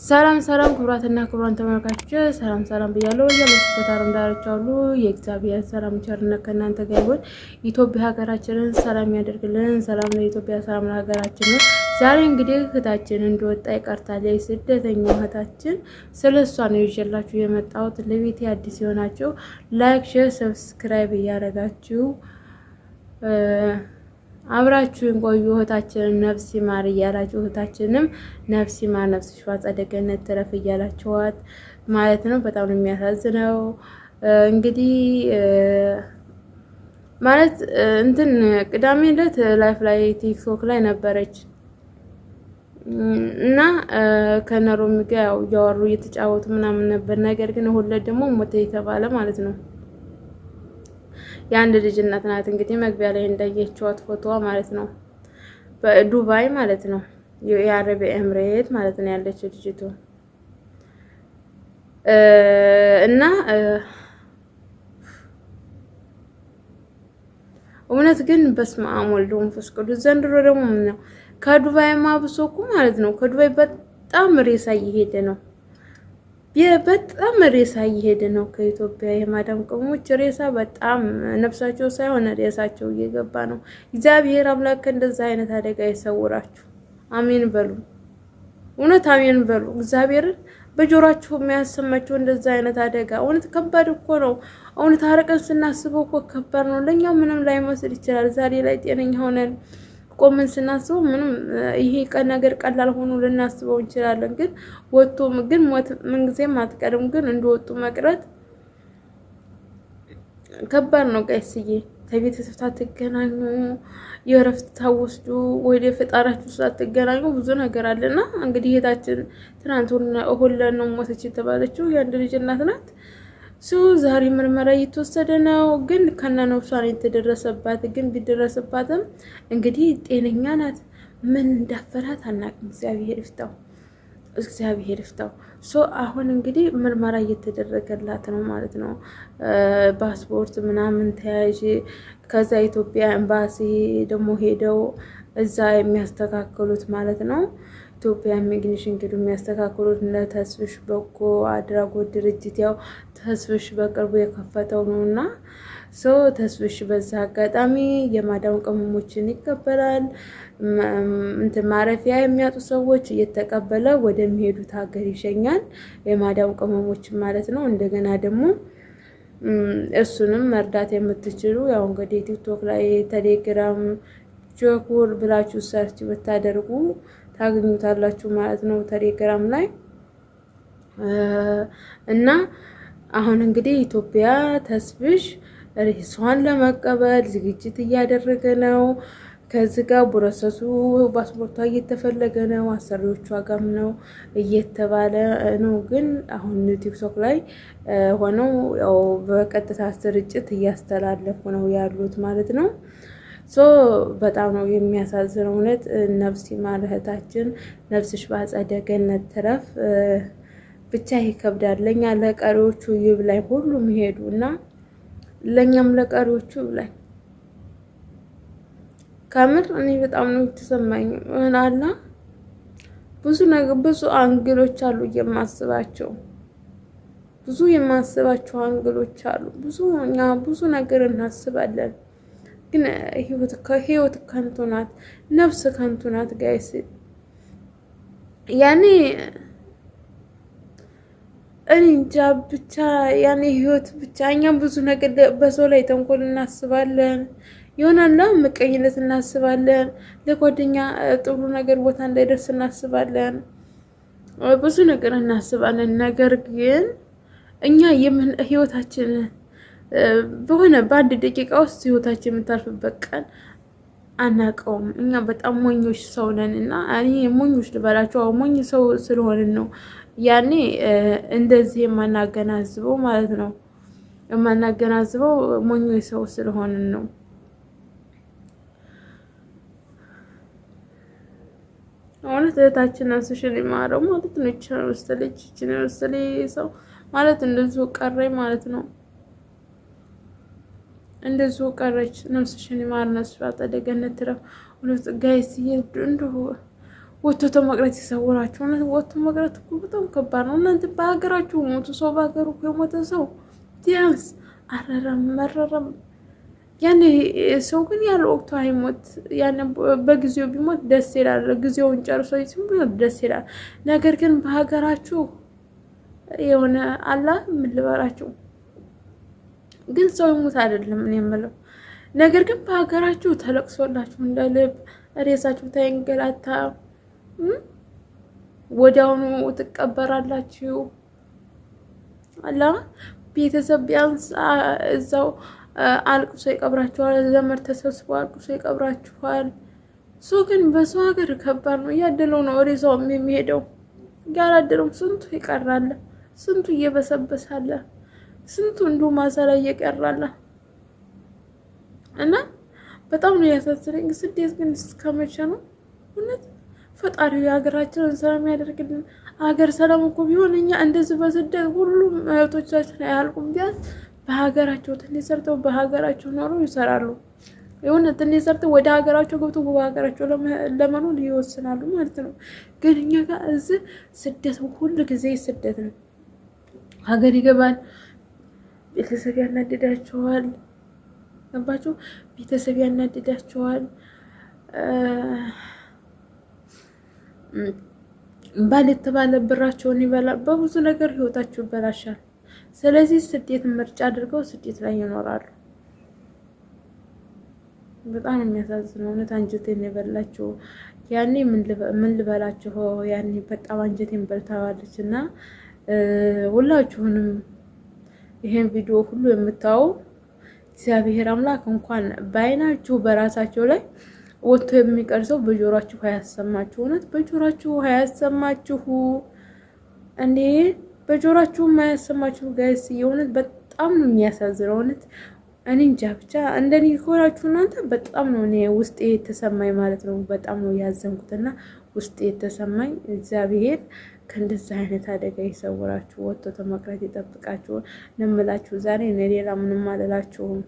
ሰላም ሰላም ክቡራትና ክቡራን ተመልካቾች ሰላም ብያለሁ። ያለችበት አረም ዳርቻ ሁሉ የእግዚአብሔር ሰላም ቸርነት ከእናንተ ጋር ይሁን። ኢትዮጵያ ሀገራችንን ሰላም ያደርግልን። ሰላም ለኢትዮጵያ፣ ሰላም ለሀገራችን ነው። ዛሬ እንግዲህ እህታችን እንደወጣ ይቀርታለች። ስደተኛው እህታችን ስለሷ ነው ይዤላችሁ የመጣሁት። ለቤቴ አዲስ የሆናችሁ ላይክ፣ ሼር፣ ሰብስክራይብ እያደረጋችሁ አብራችሁን ቆዩ። እህታችንን ነፍስ ይማር እያላችሁ እህታችንም ነፍስ ይማር ነፍስሽ በአጸደ ገነት ትረፍ እያላችኋት ማለት ነው። በጣም ነው የሚያሳዝነው። እንግዲህ ማለት እንትን ቅዳሜ ዕለት ላይፍ ላይ ቲክቶክ ላይ ነበረች እና ከነሮም ጋር ያው እያወሩ እየተጫወቱ ምናምን ነበር። ነገር ግን ሁለት ደግሞ ሞተ የተባለ ማለት ነው። የአንድ ልጅ እናት ናት። እንግዲህ መግቢያ ላይ እንዳየችዋት ፎቶዋ ማለት ነው። በዱባይ ማለት ነው፣ የአረብ ኤምሬት ማለት ነው ያለችው ልጅቱ እና እውነት ግን በስመ አብ ወወልድ ወመንፈስ ቅዱስ። ዘንድሮ ደግሞ ምን ነው ከዱባይ ማብሶ እኮ ማለት ነው። ከዱባይ በጣም ሬሳ እየሄደ ነው። በጣም ሬሳ እየሄደ ነው። ከኢትዮጵያ የማዳም ቅመሞች ሬሳ በጣም ነፍሳቸው ሳይሆን ሬሳቸው እየገባ ነው። እግዚአብሔር አምላክ እንደዛ አይነት አደጋ ይሰውራችሁ። አሜን በሉ። እውነት አሜን በሉ። እግዚአብሔርን በጆሯችሁ የሚያሰማችሁ እንደዛ አይነት አደጋ እውነት ከባድ እኮ ነው። እውነት አርቀን ስናስበው እኮ ከባድ ነው። ለኛ ምንም ላይመስል ይችላል። ዛሬ ላይ ጤነኛ ሆነን ቆመን ስናስበው ምንም ይሄ ነገር ቀላል ሆኖ ልናስበው እንችላለን። ግን ወጥቶ ግን ሞት ምንጊዜም አትቀርም። ግን እንደወጡ መቅረት ከባድ ነው። ጋይስዬ ከቤተሰብ ሳትገናኙ የእረፍት ታወስዱ ወደ ፈጣራችሁ ሳትገናኙ ብዙ ነገር አለና እንግዲህ እህታችን ትናንት ሁለን ነው ሞተች የተባለችው የአንድ ልጅ እናት ናት። ዛሬ ምርመራ እየተወሰደ ነው። ግን ከነነፍሷን የተደረሰባት ግን ቢደረስባትም እንግዲህ ጤነኛ ናት። ምን እንዳፈራት አናውቅም። እግዚአብሔር ይፍታው። አሁን እንግዲህ ምርመራ እየተደረገላት ነው ማለት ነው። ፓስፖርት ምናምን ተያዥ ከዛ ኢትዮጵያ ኤምባሲ ደግሞ ሄደው እዛ የሚያስተካክሉት ማለት ነው። ኢትዮጵያ ኢሚግሬሽን እንግዲህ የሚያስተካክሉት ለተስፍሽ በጎ አድራጎት ድርጅት ያው ተስፍሽ በቅርቡ የከፈተው ነውና ተስፍሽ በዛ አጋጣሚ የማዳም ቅመሞችን ይቀበላል። እንትን ማረፊያ የሚያጡ ሰዎች እየተቀበለ ወደሚሄዱት ሀገር ይሸኛል። የማዳም ቅመሞችን ማለት ነው። እንደገና ደግሞ እሱንም መርዳት የምትችሉ ያው እንግዲህ ቲክቶክ ላይ ቴሌግራም ጆኩር ብላችሁ ሰርች ብታደርጉ ታገኙታላችሁ ማለት ነው። ቴሌግራም ላይ እና አሁን እንግዲህ ኢትዮጵያ ተስፍሽ ሬሷን ለመቀበል ዝግጅት እያደረገ ነው። ከዚህ ጋር ፕሮሰሱ ፓስፖርቷ እየተፈለገ ነው። አሰሪዎቿ ጋርም ነው እየተባለ ነው። ግን አሁን ቲክቶክ ላይ ሆነው ያው በቀጥታ ስርጭት እያስተላለፉ ነው ያሉት ማለት ነው። በጣም ነው የሚያሳዝነው። እውነት ነፍስ ይማር እህታችን፣ ነፍስሽ በአጸደ ገነት ትረፍ። ብቻ ይከብዳል። ለኛ ለቀሪዎቹ ይብላኝ ሁሉም ሄዱ እና ለኛም ለቀሪዎቹ ይብላኝ። ከምር እኔ በጣም ነው የተሰማኝ። አላ ብዙ ነገር ብዙ አንግሎች አሉ የማስባቸው አንግሎች አሉ። እኛ ብዙ ነገር እናስባለን። ግን ህይወት ከንቱ ናት፣ ነፍስ ከንቱ ናት ጋይስ። ያኔ እኔ እንጃ ብቻ ያኔ ህይወት ብቻ እኛም ብዙ ነገር በሰው ላይ ተንኮል እናስባለን። ይሆናላ ምቀኝነት እናስባለን። ለጓደኛ ጥሩ ነገር ቦታ እንዳይደርስ እናስባለን። ብዙ ነገር እናስባለን። ነገር ግን እኛ ህይወታችን በሆነ በአንድ ደቂቃ ውስጥ ህይወታችን የምታልፍበት ቀን አናውቀውም። እኛ በጣም ሞኞች ሰው ነን እና እኔ ሞኞች ልበላቸው ሞኝ ሰው ስለሆንን ነው ያኔ እንደዚህ የማናገናዝበው ማለት ነው። የማናገናዝበው ሞኞች ሰው ስለሆንን ነው። እውነት እህታችን ነፍስሽን ይማረው ማለት ነው። ይችን መሰለች ሰው ማለት እንደዚሁ ቀረኝ ማለት ነው። እንደዚሁ ቀረች። ነፍስሽን ይማር፣ ነፍስሽ በአጸደ ገነት ትረፍ። እውነት ጋይስ እንደው ወጥቶ ተመቅረት ይሰውራችሁ። እውነት ወጥቶ መቅረት እኮ በጣም ከባድ ነው። እናንተ በሀገራችሁ ሞቱ ሰው በሀገሩ እኮ የሞተ ሰው ቢያንስ አረረም መረረም ያኔ ሰው ግን ያለ ወቅቱ አይሞት። ያኔ በጊዜው ቢሞት ደስ ይላል። ጊዜውን ጨርሶ ቢሞት ደስ ይላል። ነገር ግን በሀገራችሁ የሆነ አላ ምን ልበላችሁ ግን ሰው ይሞት አይደለም እኔ የምለው ነገር ግን በሀገራችሁ ተለቅሶላችሁ እንደ ልብ ሬሳችሁ ታይንገላታ ወዲያውኑ ትቀበራላችሁ። አላ ቤተሰብ ቢያንስ እዛው አልቅሶ ይቀብራችኋል። ዘመድ ተሰብስቦ አልቅሶ ይቀብራችኋል። ሰው ግን በሰው ሀገር ከባድ ነው። እያደለው ነው ሬሳውም የሚሄደው። ያላደለው ስንቱ ይቀራል፣ ስንቱ እየበሰበሳለ፣ ስንቱ እንዲሁ ማሳ ላይ እየቀራለ እና በጣም ነው ያሳዝነኝ። ስደት ግን እስከመቼ ነው? እውነት ፈጣሪ የሀገራችንን ሰላም ያደርግልን። ሀገር ሰላም እኮ ቢሆን እኛ እንደዚህ በስደት ሁሉም እህቶቻችን አያልቁም። ቢያንስ በሀገራቸው ትንሽ ሰርተው በሀገራቸው ኖረው ይሰራሉ። የሆነ ትንሽ ሰርተው ወደ ሀገራቸው ገብተው በሀገራቸው ለመኖር ይወስናሉ ማለት ነው። ግን እኛ ጋር እዚህ ስደት ሁሉ ጊዜ ስደት ነው። ሀገር ይገባል፣ ቤተሰብ ያናድዳቸዋል። ገባችሁ? ቤተሰብ ያናድዳቸዋል። ባል የተባለ ብራቸውን ይበላል። በብዙ ነገር ህይወታቸው ይበላሻል። ስለዚህ ስደት ምርጫ አድርገው ስደት ላይ ይኖራሉ። በጣም የሚያሳዝነው እውነት አንጀቴን የበላቸው ያኔ ምን ልበላችሁ ያኔ በጣም አንጀቴን በልታዋለች። እና ሁላችሁንም ይሄን ቪዲዮ ሁሉ የምታዩ እግዚአብሔር አምላክ እንኳን በአይናችሁ በራሳቸው ላይ ወጥቶ የሚቀርሰው በጆሮአችሁ አያሰማችሁ። እውነት በጆሮአችሁ አያሰማችሁ እንዴ! በጆሮአችሁ አያሰማችሁ ጋይስ። የእውነት በጣም ነው የሚያሳዝነው። እውነት እኔ እንጃ ብቻ እንደኔ ከሆናችሁ እናንተ በጣም ነው እኔ ውስጤ የተሰማኝ ማለት ነው። በጣም ነው ያዘንኩትና ውስጤ የተሰማኝ። እግዚአብሔር ከእንደዚህ አይነት አደጋ ይሰውራችሁ፣ ወጥቶ ተመቅረት ይጠብቃችሁ። እንምላችሁ ዛሬ እኔ ሌላ ምንም አልላችሁም።